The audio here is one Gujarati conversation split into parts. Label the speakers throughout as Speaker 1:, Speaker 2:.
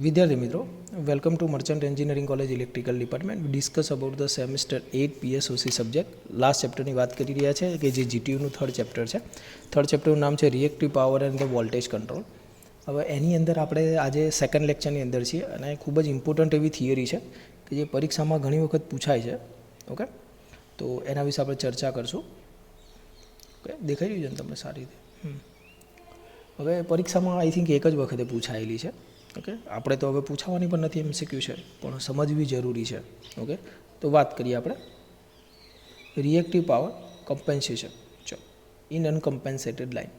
Speaker 1: વિદ્યાર્થી મિત્રો, welcome to Merchant Engineering College electrical department. We discuss about the semester 8 PSOC subject. Last ચેપ્ટરની વાત કરી રહ્યા છે કે જે જીટીયુનું થર્ડ ચેપ્ટર છે. થર્ડ ચેપ્ટરનું નામ છે reactive power and the voltage control. હવે એની અંદર આપણે આજે સેકન્ડ લેક્ચરની અંદર છીએ અને ખૂબ જ ઇમ્પોર્ટન્ટ એવી થિયરી છે કે જે પરીક્ષામાં ઘણી વખત પૂછાય છે. ઓકે, તો એના વિશે આપણે ચર્ચા કરશું. ઓકે, દેખાઈ રહ્યું છે ને તમને સારી રીતે? હવે પરીક્ષામાં આઈ થિંક એક જ વખતે પૂછાયેલી છે. ઓકે, આપણે તો હવે પૂછાવાની પણ નથી MCQ છે, પણ સમજવી જરૂરી છે. ઓકે, તો વાત કરીએ આપણે રિએક્ટિવ પાવર કમ્પેન્સેશન. ચલો, ઇન અનકમ્પેન્સેટેડ લાઇન.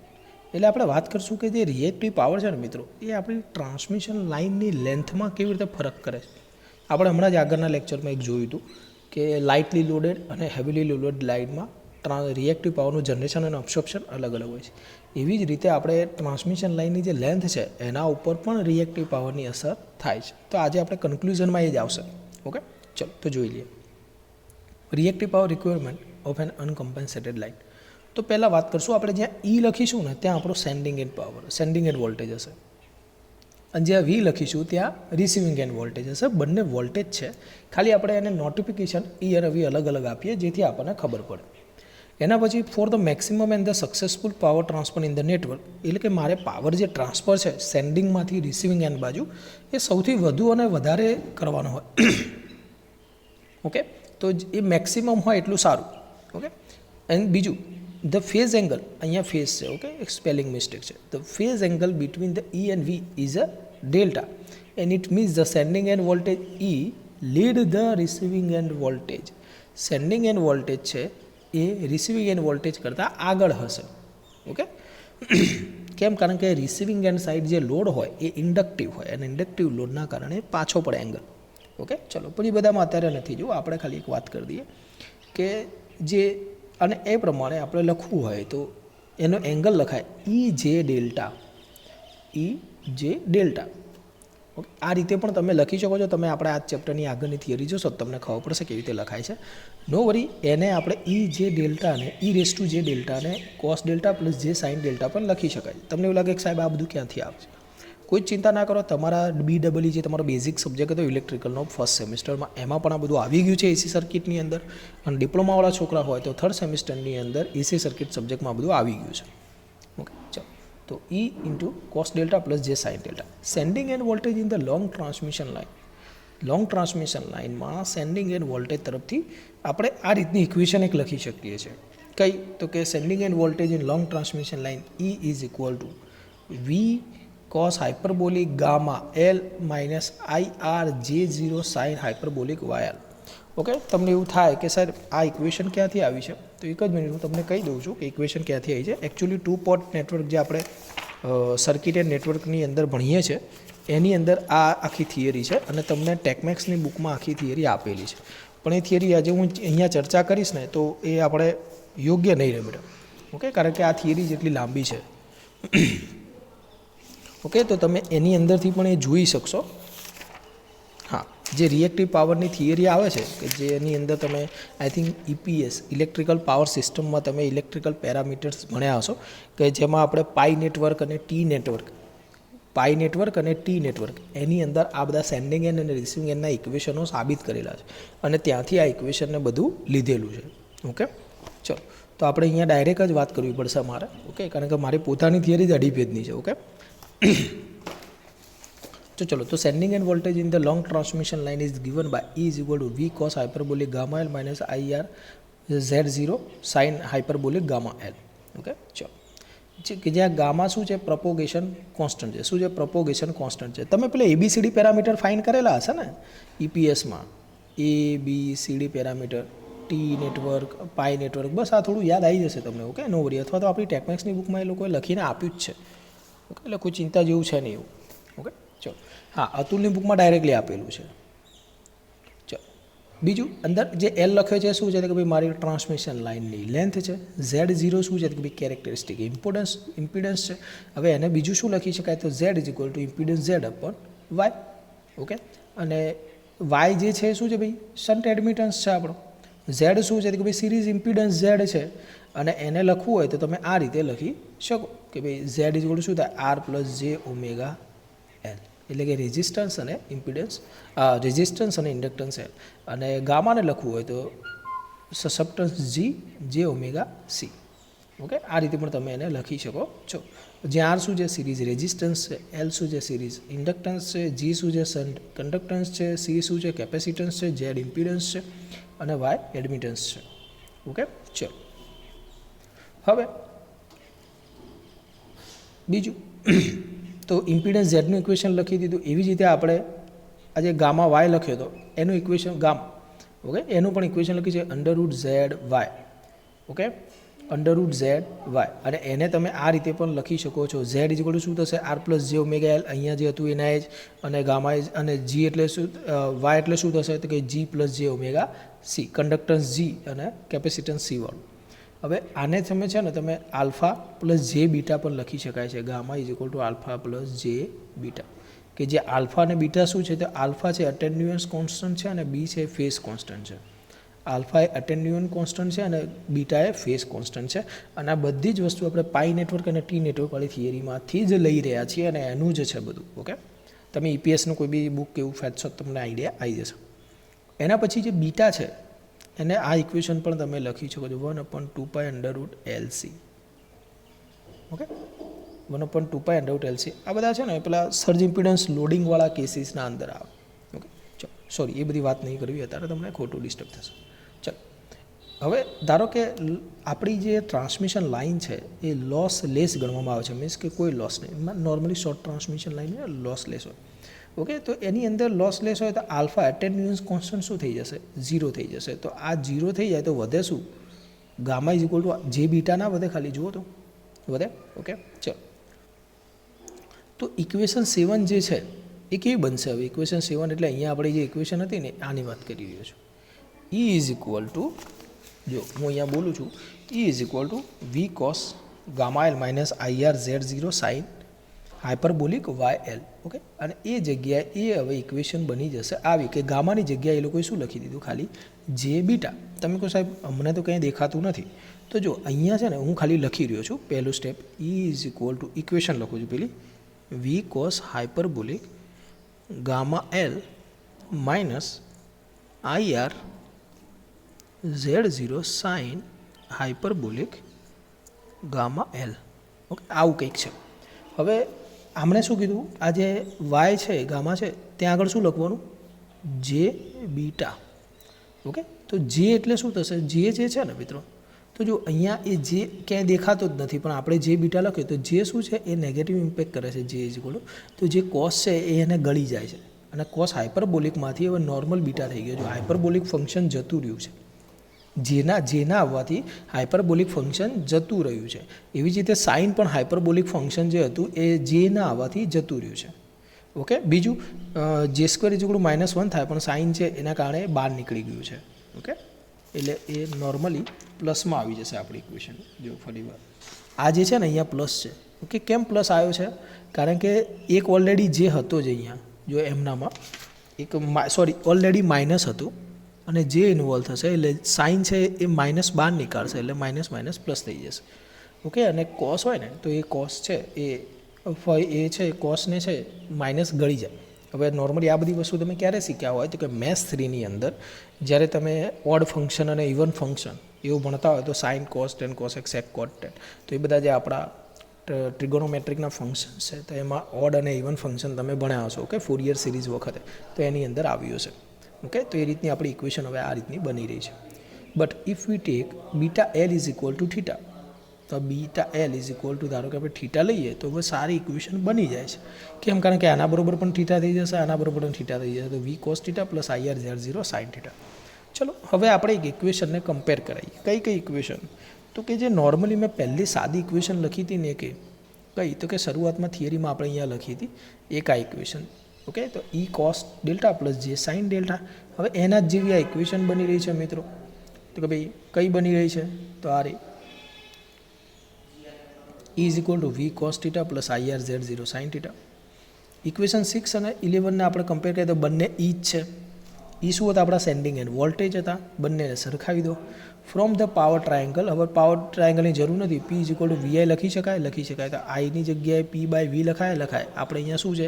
Speaker 1: એટલે આપણે વાત કરશું કે જે રિએક્ટિવ પાવર છે ને મિત્રો, એ આપણી ટ્રાન્સમિશન લાઇનની લેન્થમાં કેવી રીતે ફરક કરે છે. આપણે હમણાં જ આગળના લેક્ચરમાં એક જોયું હતું કે લાઇટલી લોડેડ અને હેવીલી લોડેડ લાઇનમાં રિએક્ટિવ પાવરનું જનરેશન અને અબ્સોર્પ્શન અલગ અલગ હોય છે. એવી જ રીતે આપણે ટ્રાન્સમિશન લાઇનની જે લેન્થ છે એના ઉપર પણ રિએક્ટિવ પાવરની અસર થાય છે. તો આજે આપણે કન્ક્લુઝનમાં એ જ આવશે. ઓકે, ચલો તો જોઈ લઈએ reactive power requirement of an uncompensated line. તો પહેલાં વાત કરશું આપણે જ્યાં ઈ લખીશું ને ત્યાં આપણો sending end power, sending end voltage હશે, અને જ્યાં વી લખીશું ત્યાં રિસીવિંગ એન્ડ વોલ્ટેજ હશે. બંને વોલ્ટેજ છે, ખાલી આપણે એને નોટિફિકેશન ઈ અને વી અલગ અલગ આપીએ જેથી આપણને ખબર પડે. એના પછી for the maximum and the successful power transfer in the network, એટલે કે મારે પાવર જે ટ્રાન્સફર છે સેન્ડિંગમાંથી રિસીવિંગ એન્ડ બાજુ એ સૌથી વધુ અને વધારે કરવાનો હોય. ઓકે, તો એ મેક્સિમમ હોય એટલું સારું. ઓકે, એન્ડ બીજું ધ ફેઝ એંગલ, અહીંયા ફેઝ છે. ઓકે, એક સ્પેલિંગ મિસ્ટેક છે. The phase angle between the E and V is a delta and it means the sending end voltage E lead the receiving end voltage. Sending end voltage છે એ રિસીવિંગ એન્ડ વોલ્ટેજ કરતાં આગળ હશે. ઓકે, કેમ? કારણ કે રિસીવિંગ એન્ડ સાઇડ જે લોડ હોય એ ઇન્ડક્ટિવ હોય અને ઇન્ડક્ટિવ લોડના કારણે પાછો પડે એંગલ. ઓકે, ચલો પછી બધામાં અત્યારે નથી જોવું, આપણે ખાલી એક વાત કરી દઈએ કે જે અને એ પ્રમાણે આપણે લખવું હોય તો એનો એંગલ લખાય ઈ જે ડેલ્ટા, ઈ જે ડેલ્ટા. ઓકે, આ રીતે પણ તમે લખી શકો છો. તમે આપણે આ ચેપ્ટરની આગળની થિયરી જોશો તો તમને ખબર પડશે કેવી રીતે લખાય છે. નો વરી, એને આપણે ઈ જે ડેલ્ટાને ઈ રેસ ટુ જે ડેલ્ટાને cos delta plus J sine delta પણ લખી શકાય. તમને એવું લાગે કે સાહેબ આ બધું ક્યાંથી આવશે? કોઈ ચિંતા ના કરો, તમારા BEE જે તમારો બેઝિક સબ્જેક્ટ હતો ઇલેક્ટ્રિકલનો ફર્સ્ટ સેમિસ્ટરમાં, એમાં પણ આ બધું આવી ગયું છે એસી સર્કિટની અંદર. અને ડિપ્લોમાવાળા છોકરા હોય તો થર્ડ સેમિસ્ટરની અંદર એસી સર્કિટ સબ્જેક્ટમાં બધું આવી ગયું છે. ઓકે, ચાલો તો E into cos delta plus J sine delta. Sending end voltage in the long transmission line. Long transmission લાઇનમાં સેન્ડિંગ એન્ડ વોલ્ટેજ તરફથી આપણે આ રીતની ઇક્વેશન એક લખી શકીએ છીએ. કઈ? તો કે sending end voltage in long transmission line E is equal to V cos hyperbolic gamma L minus IR J0 sine hyperbolic YL. Okay, તમને એવું થાય કે સર આ ઇક્વેશન ક્યાંથી આવી છે, તો એક જ મિનિટ હું તમને કહી દઉં છું કે ઇક્વેશન ક્યાંથી આવી છે. એકચ્યુઅલી 2 પોર્ટ નેટવર્ક જે આપણે સર્કિટ એન્ડ નેટવર્કની અંદર ભણીએ છીએ એની અંદર આ આખી થિયરી છે અને તમને ટેકમેક્સની બુકમાં આખી થિયરી આપેલી છે. પણ એ થિયરી આજે હું અહીંયા ચર્ચા કરીશ ને તો એ આપણે યોગ્ય નહીં રહે બેટા. ઓકે, કારણ કે આ થિયરી જેટલી લાંબી છે. ઓકે, તો તમે એની અંદરથી પણ એ જોઈ શકશો. હા, જે રિએક્ટિવ પાવરની થિયરી આવે છે કે જેની અંદર તમે I think EPS electrical power સિસ્ટમમાં તમે ઇલેક્ટ્રિકલ પેરામીટર્સ ભણ્યા હશો કે જેમાં આપણે પાઈ નેટવર્ક અને ટી નેટવર્ક, પાઈ નેટવર્ક અને ટી નેટવર્ક એની અંદર આ બધા સેન્ડિંગ એન્ડ અને રિસીવિંગ એન્ડના ઇક્વેશનો સાબિત કરેલા છે અને ત્યાંથી આ ઇક્વેશનને બધું લીધેલું છે. ઓકે, ચલો તો આપણે અહીંયા ડાયરેક્ટ જ વાત કરવી પડશે મારે. ઓકે, કારણ કે મારી પોતાની થિયરી જ 2.5 પેજની છે. ઓકે, તો ચલો, તો sending end voltage in the long transmission line is given by E is equal to V cos hyperbolic gamma L minus IR Z0 sine hyperbolic gamma L. Okay, ચલો, કે જ્યાં ગામા શું છે? પ્રોપોગેશન કોન્સ્ટન્ટ છે. શું છે? પ્રોપોગેશન કોન્સ્ટન્ટ છે. તમે પેલા ABCD પેરામીટર ફાઇન કરેલા હશે ને EPSમાં, ABCD પેરામીટર, ટી નેટવર્ક, પાઈ નેટવર્ક, બસ આ થોડું યાદ આવી જશે તમને. ઓકે, નો વરી. અથવા તો આપણી ટેકમેક્સની બુકમાં એ લોકોએ લખીને આપ્યું જ છે. ઓકે, એટલે કોઈ ચિંતા જેવું છે નહીં એવું. ઓકે, ચલો, હા, અતુલની બુકમાં ડાયરેક્ટલી આપેલું છે. ચલો, બીજું અંદર જે L લખ્યો છે શું છે કે ભાઈ મારી ટ્રાન્સમિશન લાઇનની લેન્થ છે. Z0 શું છે કે ભાઈ કેરેક્ટરિસ્ટિક ઇમ્પિડન્સ છે. હવે એને બીજું શું લખી શકાય? તો Z is equal two impedance Z upon Y. Okay, અને Y જે છે શું છે ભાઈ? શન્ટ એડમિટન્સ છે આપણો. Z શું છે કે ભાઈ સિરીઝ ઇમ્પિડન્સ Z છે અને એને લખવું હોય તો તમે આ રીતે લખી શકો કે ભાઈ Z ઇઝ ઇક્વલ ટુ શું થાય? R plus J omega L. એટલે કે રેઝિસ્ટન્સ અને ઇમ્પિડન્સ, રેઝિસ્ટન્સ અને ઇન્ડક્ટન્સ એલ, અને ગામાને લખવું હોય તો સસેપ્ટન્સ જી જે ઓમેગા સી. ઓકે, આ રીતે પણ તમે એને લખી શકો છો. જ્યાં આર શું છે સિરીઝ રેઝિસ્ટન્સ છે, એલ શું છે સિરીઝ ઇન્ડક્ટન્સ છે, જી શું છે કન્ડક્ટન્સ છે, સી શું છે કેપેસિટન્સ છે, ઝેડ ઇમ્પિડન્સ છે અને વાય એડમિટન્સ છે. ઓકે, ચલો હવે બીજું તો ઇમ્પિડન્સ ઝેડનું ઇક્વેશન લખી દીધું. એવી જ રીતે આપણે આજે ગામા વાય લખ્યો હતો એનું ઇક્વેશન ગામા, ઓકે, એનું પણ ઇક્વેશન લખ્યું છે under root Z Y. Okay, under root Z Y, અને એને તમે આ રીતે પણ લખી શકો છો. ઝેડ ઇઝ ઇક્વલ ટુ શું થશે આર પ્લસ જે ઓમેગા એલ, અહીંયા જે હતું એના એજ, અને ગામા એજ, અને જી એટલે શું વાય એટલે શું થશે તો કે જી પ્લસ જે ઓમેગા સી, કન્ડક્ટન્સ જી અને કેપેસિટન્સ સી વાળું. હવે આને તમે છે ને તમે આલ્ફા પ્લસ જે બીટા પણ લખી શકાય છે. Gamma is equal to alpha plus જે બીટા, કે જે આલ્ફા અને બીટા શું છે તો આલ્ફા છે અટેન્યુઅન્સ કોન્સ્ટન્ટ છે અને બી છે ફેઝ કોન્સ્ટન્ટ છે. આલ્ફા એ અટેન્યુઅન્ટ કોન્સ્ટન્ટ છે અને બીટા એ ફેઝ કોન્સ્ટન્ટ છે. અને આ બધી જ વસ્તુ આપણે પાઈ નેટવર્ક અને ટી નેટવર્ક વાળી થિયરીમાંથી જ લઈ રહ્યા છીએ અને એનું જ છે બધું. ઓકે, તમે ઈપીએસનું કોઈ બી બુક કે એવું ફેંચશો તમને આઈડિયા આવી જશે. એના પછી જે બીટા છે એને આ ઇક્વેશન પણ તમે લખી શકો છો 1/2 under root LC. Okay, 1/2 under root LC. આ બધા છે ને પેલા સર્જ ઇમ્પિડન્સ લોડિંગવાળા કેસીસના અંદર આવે. ઓકે, ચલો સોરી એ બધી વાત નહીં કરવી, અત્યારે તમને ખોટું ડિસ્ટર્બ થશે. ચલો હવે ધારો કે આપણી જે ટ્રાન્સમિશન લાઇન છે એ લોસ લેસ ગણવામાં આવે છે, મીન્સ કે કોઈ લોસ નહીં. Normally short transmission line lossless હોય. ઓકે, તો એની અંદર લોસ લેસ હોય તો આલ્ફા એટેન્યુઅન્સ કોન્સ્ટન્ટ શું થઈ જશે 0 થઈ જશે. તો આ 0 થઈ જાય તો વધે શું ગામા ઇઝ ઇક્વલ ટુ જે બીટા ના વધે, ખાલી જુઓ તો વધે. ઓકે, ચલો તો ઇક્વેશન 7 જે છે એ કેવી બનશે? હવે ઇક્વેશન 7 એટલે અહીંયા આપણે જે ઇક્વેશન હતી ને આની વાત કરી રહ્યો છું. E ઇઝ ઇક્વલ ટુ, જો હું અહીંયા બોલું છું, E is equal to V cos gamma L minus IR Z 0 sine hyperbolic Y L. Okay, અને એ જગ્યાએ એ હવે ઇક્વેશન બની જશે આવી કે ગામાની જગ્યાએ એ લોકોએ શું લખી દીધું ખાલી જે બીટા. તમે કહો સાહેબ અમને તો કંઈ દેખાતું નથી, તો જો અહીંયા છે ને હું ખાલી લખી રહ્યો છું પહેલું step. E is equal to equation લખું છું પેલી V cos hyperbolic gamma L minus IR Z0 sine hyperbolic gamma L. Okay, આવું કંઈક છે. હવે આમણે શું કીધું, આ જે વાય છે ગામા છે ત્યાં આગળ શું લખવાનું જે બીટા. ઓકે, તો જે એટલે શું થશે, જે છે ને મિત્રો, તો જો અહીંયા એ જે ક્યાંય દેખાતો જ નથી પણ આપણે જે બીટા લખીએ તો જે શું છે એ નેગેટિવ ઇમ્પેક્ટ કરે છે જે ઇઝ ઇક્વલ ટુ, તો જે કોસ છે એ એને ગળી જાય છે અને કોસ હાઇપરબોલિકમાંથી હવે નોર્મલ બીટા થઈ ગયો. જો હાઇપરબોલિક ફંક્શન જતું રહ્યું છે, જેના આવવાથી હાઇપરબોલિક ફંક્શન જતું રહ્યું છે. એવી જ રીતે સાઇન પણ હાઇપરબોલિક ફંક્શન જે હતું એ જેના આવવાથી જતું રહ્યું છે. ઓકે, બીજું જે સ્ક્વેર ઇઝ ઇક્વલ ટુ -1 થાય પણ સાઇન છે એના કારણે બહાર નીકળી ગયું છે. ઓકે, એટલે એ નોર્મલી પ્લસમાં આવી જશે આપણી ઇક્વેશન. જો ફરી વાર આ જે છે ને અહીંયા પ્લસ છે. ઓકે, કેમ પ્લસ આવ્યો છે? કારણ કે એક ઓલરેડી જે હતો જ અહીંયા જો એમનામાં એક ઓલરેડી માઇનસ હતું અને જે ઇન્વોલ્વ થશે એટલે સાઇન છે એ માઇનસ બહાર નીકાળશે એટલે માઇનસ માઇનસ પ્લસ થઈ જશે. ઓકે, અને કોસ હોય ને તો એ કોસ છે એ છે કોસને છે માઇનસ ગળી જાય. હવે નોર્મલી આ બધી વસ્તુ તમે ક્યારે શીખ્યા હોય તો કે મેથ્સ 3ની અંદર જ્યારે તમે ઓડ ફંક્શન અને ઇવન ફંક્શન એવું ભણતા હોય તો સાઇન કોસ ટેન કોસેક સેક કોટ ટેન, તો એ બધા જે આપણા ટ્રિગોનોમેટ્રિકના ફંક્શન છે તો એમાં ઓડ અને ઇવન ફંક્શન તમે ભણ્યા હશો. ઓકે, ફોરિયર સિરીઝ વખતે તો એની અંદર આવ્યું છે. ઓકે, તો એ રીતની આપણી ઇક્વેશન હવે આ રીતની બની રહી છે. But if we take beta L is equal to theta, તો beta L is equal to ધારો કે આપણે થીટા લઈએ તો હવે સારી ઇક્વેશન બની જાય છે. કેમ? કારણ કે આના બરોબર પણ થીટા થઈ જશે, આના બરોબર પણ થીટા થઈ જશે, તો V cos theta plus IR Z0 sine theta. ચલો હવે આપણે એક ઇક્વેશનને કમ્પેર કરાવીએ. કઈ ઇક્વેશન? તો કે જે નોર્મલી મેં પહેલી સાદી ઇક્વેશન લખી હતી ને કે કઈ, તો કે શરૂઆતમાં થિયરીમાં આપણે અહીંયા લખી હતી એક આ ઇક્વેશન. ઓકે, તો E cos delta plus J sine delta. હવે એના જ જેવી આ ઇક્વેશન બની રહી છે મિત્રો. તો કે ભાઈ કઈ બની રહી છે? તો આ રહી E is equal to V cos theta plus IR Z0 sine theta. Equation 6 અને 11ને આપણે કમ્પેર કરીએ તો બંને E જ છે. એ શું હતા આપણા સેન્ડિંગ એન્ડ વોલ્ટેજ હતા, બંનેને સરખાવી દો. ફ્રોમ ધ પાવર ટ્રાયંગલ, હવે પાવર ટ્રાયંગલની જરૂર નથી, P = VI લખી શકાય. તો આઈની જગ્યાએ P/V લખાય. આપણે અહીંયા શું છે,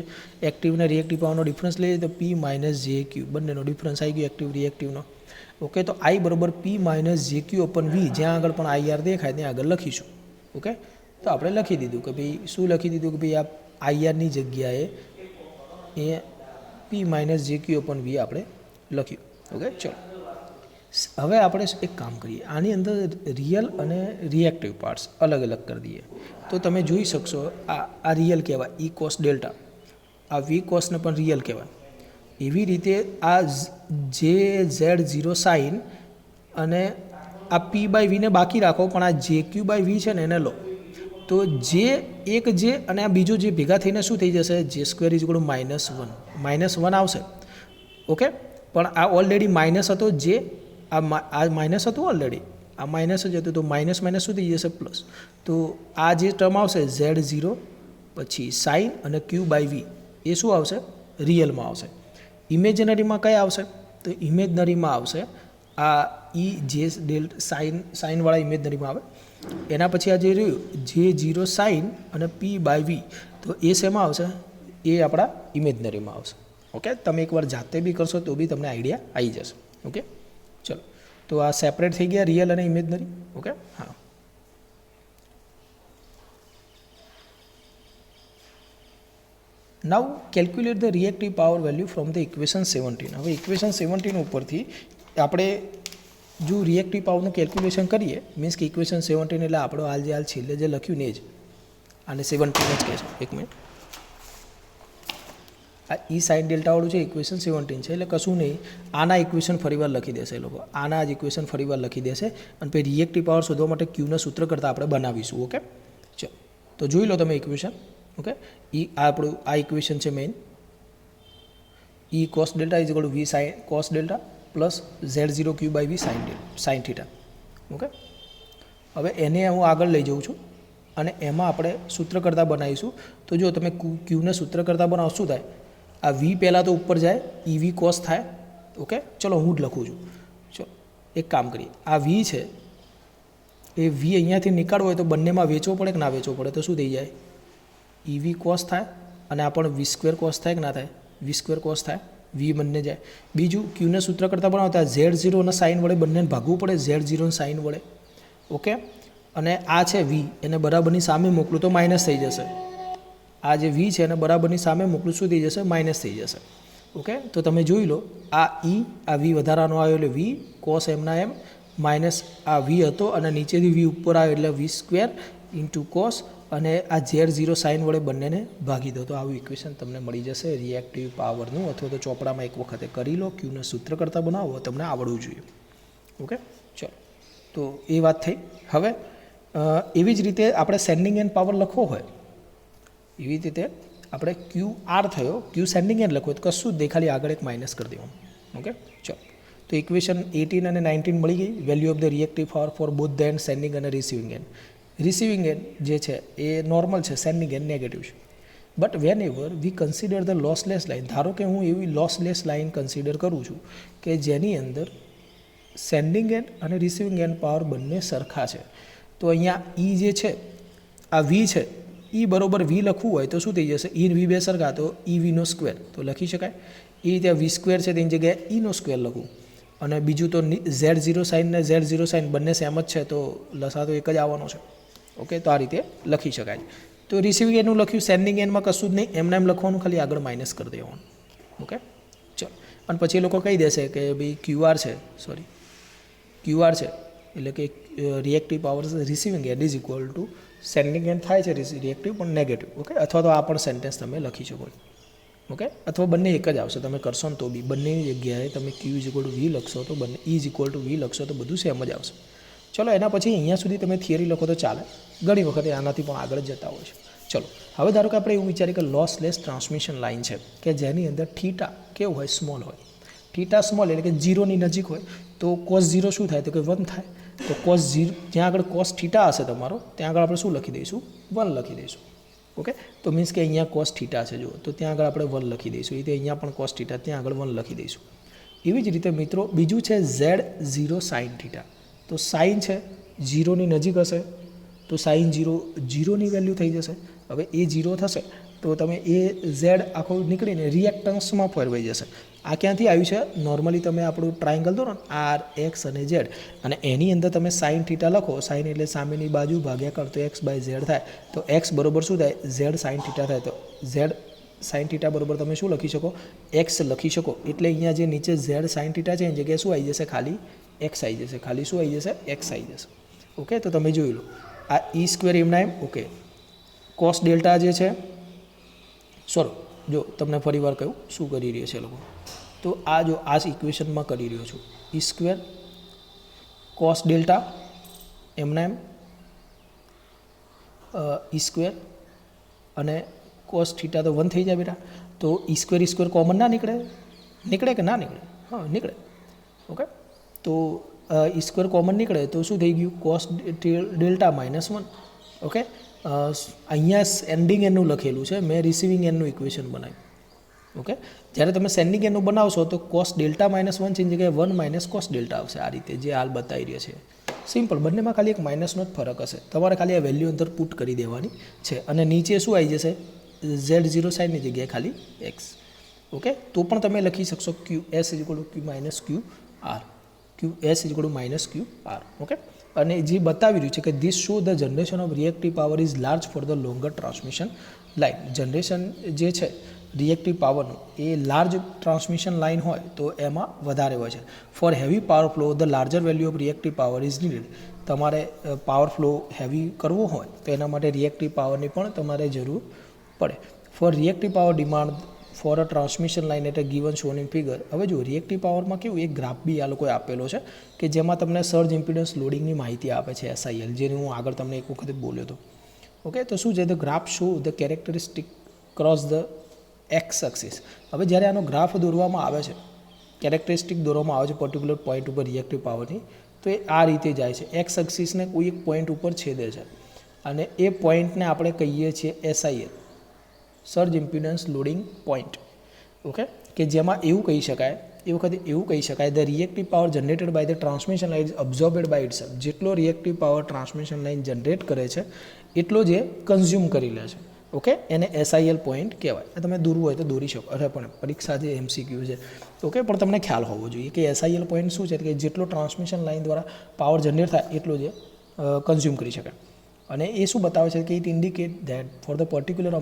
Speaker 1: એક્ટિવ અને રિએક્ટિવ પાવરનો ડિફરન્સ લઈએ તો P - jQ, બંનેનો ડિફરન્સ આવી ગયો એક્ટિવ રિએક્ટિવનો. ઓકે, તો I બરાબર P - jQ upon V, જ્યાં આગળ પણ IR દેખાય ત્યાં આગળ લખીશું. ઓકે, તો આપણે લખી દીધું કે ભાઈ શું લખી દીધું કે ભાઈ આ IRની જગ્યાએ એ P - jQ upon V આપણે લખ્યું. ઓકે, ચલો હવે આપણે એક કામ કરીએ, આની અંદર રિયલ અને રિએક્ટિવ પાર્ટ્સ અલગ અલગ કરી દઈએ. તો તમે જોઈ શકશો આ રિયલ કહેવાય, E cos ડેલ્ટા, આ V cosને પણ રિયલ કહેવાય. એવી રીતે આ JZ0 સાઇન અને આ P/V ને બાકી રાખો, પણ આ JQ/V છે ને એને લો. તો એક જે અને આ બીજો જે ભેગા થઈને શું થઈ જશે, J² = -1 આવશે. ઓકે, પણ આ ઓલરેડી માઇનસ હતો, જે આ માઇનસ હતું ઓલરેડી, આ માઇનસ જ હતું, તો માઇનસ શું થઈ જશે, પ્લસ. તો આ જે ટર્મ આવશે Z0 પછી સાઇન અને Q/V એ શું આવશે, રિયલમાં આવશે. ઇમેજનરીમાં કયા આવશે, તો ઇમેજનરીમાં આવશે આ J સાઇનવાળા ઇમેજનરીમાં આવે. એના પછી આ જે રહ્યું J0 સાઇન અને P/V, તો એ શેમાં આવશે, એ આપણા ઇમેજનરીમાં આવશે. ઓકે, તમે એકવાર જાતે બી કરશો તો બી તમને આઈડિયા આવી જશે. ઓકે, ચલો, તો આ સેપરેટ થઈ ગયા રિયલ અને ઇમેજનરી. ઓકે, હા. Now calculate the reactive power value from the equation 17. હવે ઇક્વેશન 17 ઉપરથી આપણે જો રિએક્ટિવ પાવરનું કેલ્ક્યુલેશન કરીએ, મીન્સ કે ઇક્વેશન 17 એટલે આપણો હાલ છેલ્લે જે લખ્યું ને જ આને 17 જ કહે છે. એક મિનિટ, આ E sin ડેલ્ટાવાળું છે ઇક્વેશન 17 છે, એટલે કશું નહીં, આના ઇક્વેશન ફરીવાર લખી દેશે એ લોકો, આના જ ઇક્વેશન ફરીવાર લખી દેશે અને પછી રિએક્ટિવ પાવર શોધવા માટે Qના સૂત્ર કરતાં આપણે બનાવીશું. ઓકે, ચલો, તો જોઈ લો તમે ઇક્વેશન. ઓકે, આપણું આ ઇક્વેશન છે main, E cos delta = V sin cos delta plus Z0 Q/V sin theta. Okay, હવે એને હું આગળ લઈ જાઉં છું અને એમાં આપણે સૂત્ર કરતાં બનાવીશું. તો જો તમે Qને સૂત્ર કરતાં બનાવો શું થાય, આ V પહેલાં તો ઉપર જાય, EV cos થાય. ઓકે, ચલો હું જ લખું છું. ચલો એક કામ કરીએ, આ V છે એ V અહીંયાથી નીકાળવો હોય તો બંનેમાં વેચવો પડે કે ના વેચવો પડે, તો શું થઈ જાય, EV cos થાય અને આ પણ V² cos થાય કે ના થાય, V² cos થાય, V બંને જાય. બીજું Qને સૂત્ર કરતાં બનાવતા Z0 અને સાઇન વડે બંનેને ભાગવું પડે, Z0 અને સાઇન વડે. ઓકે, અને આ છે V, એને બરાબરની સામે મોકલું તો માઇનસ થઈ જશે. આ જે V છે એને બરાબરની સામે મોકલું શું થઈ જશે, માઇનસ થઈ જશે. ઓકે, તો તમે જોઈ લો, આ આ V વધારાનો આવ્યો એટલે V cos એમના એમ માઇનસ આ V હતો અને નીચેથી V ઉપર આવ્યો એટલે V² * cos અને આ Z0 સાઇન વડે બંનેને ભાગી દો, તો આવું ઇક્વેશન તમને મળી જશે રિએક્ટિવ પાવરનું. અથવા તો ચોપડામાં એક વખતે કરી લો, Qને સૂત્ર કરતાં બનાવો, તમને આવડવું જોઈએ. ઓકે, ચલો, તો એ વાત થઈ. હવે એવી જ રીતે આપણે સેન્ડિંગ એન્ડ પાવર લખવો હોય, એવી રીતે આપણે QR થયો, Q સેન્ડિંગ એન્ડ લખવો તો કશું જ ખાલી આગળ એક માઇનસ કરી દેવાનું. ઓકે, ચલો, તો ઇક્વેશન 18 અને 19 મળી ગઈ. Value of the reactive power for both the end, sending અને રિસીવિંગ એન્ડ. રિસીવિંગ એન્ડ જે છે એ નોર્મલ છે, સેન્ડિંગ એન્ડ નેગેટિવ છે. But whenever we consider the lossless line, ધારો કે હું એવી લોસલેસ લાઇન કન્સિડર કરું છું કે જેની અંદર સેન્ડિંગ એન્ડ અને રિસીવિંગ એન્ડ પાવર બંને સરખા છે, તો અહીંયા E જે છે આ V છે, E બરોબર V લખવું હોય તો શું થઈ જશે, E V બે સરખા તો EV² તો લખી શકાય. એ રીતે V² છે તેની જગ્યાએ E² લખું. અને બીજું તો Z0 સાઇન ને Z0 સાઇન બંને સેમ જ છે, તો લસા તો એક જ આવવાનો છે. ઓકે, તો આ રીતે લખી શકાય. તો રિસીવિંગ એન્ડનું લખ્યું, સેન્ડિંગ એન્ડમાં કશું જ નહીં, એમ લખવાનું, ખાલી આગળ માઇનસ કરી દેવાનું. ઓકે, ચલો, અને પછી એ લોકો કહી દેશે કે ભાઈ QR છે એટલે કે reactive power receiving end = sending end થાય છે રિએક્ટિવ પણ નેગેટિવ. ઓકે, અથવા તો આ પણ સેન્ટેન્સ તમે લખી શકો. ઓકે, અથવા બંને એક જ આવશે, તમે કરશો ને તો બી બંનેની જગ્યાએ તમે Q = V લખશો તો બંને E = V લખશો તો બધું સેમ જ આવશે. ચલો, એના પછી અહીંયા સુધી તમે થિયરી લખો તો ચાલે, ઘણી વખતે આનાથી પણ આગળ જ જતા હોય છે. ચલો, હવે ધારો કે આપણે એવું વિચારીએ કે લોસલેસ ટ્રાન્સમિશન લાઇન છે કે જેની અંદર થીટા કેવું હોય, સ્મોલ હોય. થીટા સ્મોલ એટલે કે 0ની નજીક હોય, તો cos 0 શું થાય, તો કે 1 થાય. તો cos 0 જ્યાં આગળ cos થીટા હશે તમારો, ત્યાં આગળ આપણે શું લખી દઈશું, 1 લખી દઈશું. ઓકે, તો મીન્સ કે અહીંયા cos થીટા છે, જુઓ, તો ત્યાં આગળ આપણે 1 લખી દઈશું. એ રીતે અહીંયા પણ cos થીટા, ત્યાં આગળ 1 લખી દઈશું. એવી જ રીતે મિત્રો બીજું છે Z0 સાઇન થીટા. તો સાઇન છે 0ની નજીક હશે તો સાઇન 0ની વેલ્યુ થઈ જશે. હવે એ 0 થશે તો તમે એ ઝેડ આખું નીકળીને રિએક્ટન્સમાં ફેરવાઈ જશે. આ ક્યાંથી આવ્યું છે? નોર્મલી તમે આપણું ટ્રાયંગલ દોરો ને આર, એક્સ અને ઝેડ, અને એની અંદર તમે સાઇન થીટા લખો. સાઇન એટલે સામેની બાજુ ભાગ્યા કરતો એક્સ બાય ઝેડ થાય. તો એક્સ બરોબર શું થાય? ઝેડ સાઇન થીટા થાય. તો ઝેડ સાઇન થીટા બરોબર તમે શું લખી શકો? એક્સ લખી શકો. એટલે અહીંયા જે નીચે ઝેડ સાઇન થીટા છે એની જગ્યાએ શું આવી જશે? ખાલી એક્સ આવી જશે. ખાલી શું આવી જશે? એક્સ આવી જશે. ઓકે, તો તમે જોઈ લો આ ઈ સ્ક્વેર એમના એમ. ઓકે, કોસ ડેલ્ટા જે છે, સોરી જો તમને ફરી વાર કહ્યું શું કરી રહ્યો છે લોકો, તો આ જો આ ઇક્વેશનમાં કરી રહ્યો છું. ઈ સ્ક્વેર કોસ ડેલ્ટા એમના એમ ઈ સ્ક્વેર અને કોસ થીટા તો 1 થઈ જાય બેટા. તો ઈ સ્ક્વેર કોમન ના નીકળે? નીકળે કે ના નીકળે? હા, નીકળે. ઓકે, તો ઈ સ્ક્વેર કોમન નીકળે તો શું થઈ ગયું? Cos delta -1. ઓકે, અહીંયા સેન્ડિંગ એનનું લખેલું છે, મેં રિસીવિંગ એનનું ઇક્વેશન બનાવ્યું. ઓકે, જ્યારે તમે સેન્ડિંગ એનનું બનાવશો તો કોસ ડેલ્ટા -1 છે એની જગ્યાએ 1 - કોસ ડેલ્ટા આવશે. આ રીતે જે હાલ બતાવી રહ્યા છે સિમ્પલ, બંનેમાં ખાલી એક માઇનસનો જ ફરક હશે. તમારે ખાલી આ વેલ્યુ અંદર પુટ કરી દેવાની છે અને નીચે શું આવી જશે? Z0 સાઇનની જગ્યાએ ખાલી એક્સ. ઓકે, તો પણ તમે લખી શકશો QS = Q-QR, QS = -QR. Okay, અને જે બતાવી રહ્યું છે કે this show the generation of reactive power is large for the longer transmission line. Generation જે છે રિએક્ટિવ પાવરનું એ લાર્જ ટ્રાન્સમિશન લાઇન હોય તો એમાં વધારે હોય છે. For heavy power flow the larger value of reactive power is needed. તમારે પાવર ફ્લો હેવી કરવો હોય તો એના માટે રિએક્ટિવ પાવરની પણ તમારે જરૂર પડે. For reactive power demand for a transmission line at a given shown in figure. હવે જો રિએક્ટિવ પાવરમાં કેવું એક ગ્રાફ બી આ લોકોએ આપેલો છે કે જેમાં તમને સર્જ ઇમ્પિડન્સ લોડિંગની માહિતી આપે છે, SIL, જેની હું આગળ તમને એક વખત બોલ્યો હતો. ઓકે, તો શું છે? The graph show the characteristic cross the x axis. હવે જ્યારે આનો ગ્રાફ દોરવામાં આવે છે, કેરેક્ટરિસ્ટિક દોરવામાં આવે છે પર્ટિક્યુલર પોઈન્ટ ઉપર રિએક્ટિવ પાવરની, તો એ આ રીતે જાય છે. એક્સ એક્સિસને કોઈ એક પોઈન્ટ ઉપર છેદે છે અને એ પોઈન્ટને આપણે કહીએ છીએ SIL, surge impedance loading point. Okay, કે જેમાં એવું કહી શકાય, એ વખતે એવું કહી શકાય the reactive power generated by the transmission line is absorbed by itself. જેટલો reactive power transmission line generate કરે છે એટલો જ કન્ઝ્યુમ કરી લે છે. ઓકે, એને SIL પોઈન્ટ કહેવાય. તમે દોરવું હોય તો દોરી શકો. અરે પણ પરીક્ષા જે MCQ છે, ઓકે, પણ તમને ખ્યાલ હોવો જોઈએ કે SIL પોઈન્ટ શું છે કે જેટલો ટ્રાન્સમિશન લાઇન દ્વારા પાવર જનરેટ થાય એટલો જ કન્ઝ્યુમ કરી શકાય. અને એ શું બતાવે છે કે it indicate that for particular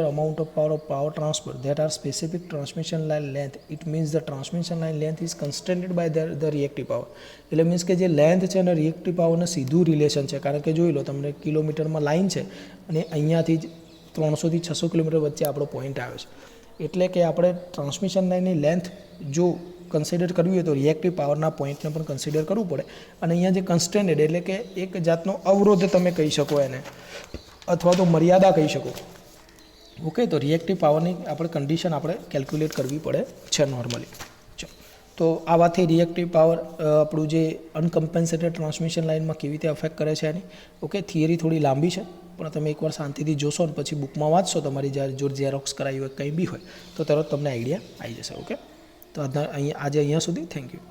Speaker 1: amount of power transfer that are specific transmission line length, it means the transmission line length is constrained by the reactive power. એટલે મીન્સ કે જે લેન્થ છે અને રિએક્ટિવ પાવરને સીધું રિલેશન છે. કારણ કે જોઈ લો, તમને કિલોમીટરમાં લાઇન છે અને અહીંયાથી જ 300 થી 600 કિલોમીટર વચ્ચે આપણો પોઈન્ટ આવે છે. એટલે કે આપણે ટ્રાન્સમિશન લાઇનની લેન્થ જો કન્સિડર કરવી હોય તો રિએક્ટિવ પાવરના પોઈન્ટને પણ કન્સિડર કરવું પડે. અને અહીંયા જે કન્સ્ટ્રેન્ટેડ એટલે કે એક જાતનો અવરોધ તમે કહી શકો એને, અથવા તો મર્યાદા કહી શકો. ઓકે, તો રિએક્ટિવ પાવરની આપણે કન્ડિશન આપણે કેલ્ક્યુલેટ કરવી પડે છે નોર્મલી. તો આ વાતથી રિએક્ટિવ પાવર આપણું જે અનકમ્પેન્સેટેડ ટ્રાન્સમિશન લાઇનમાં કેવી રીતે અફેક્ટ કરે છે એની. ઓકે, થિયરી થોડી લાંબી છે પણ તમે એકવાર શાંતિથી જોશો ને પછી બુકમાં વાંચશો, તમારી જ્યારે જો ઝેરોક્સ કરાવી હોય કંઈ બી હોય તો તરત તમને આઈડિયા આવી જશે. ઓકે, તો આજે અહીંયા સુધી. Thank you.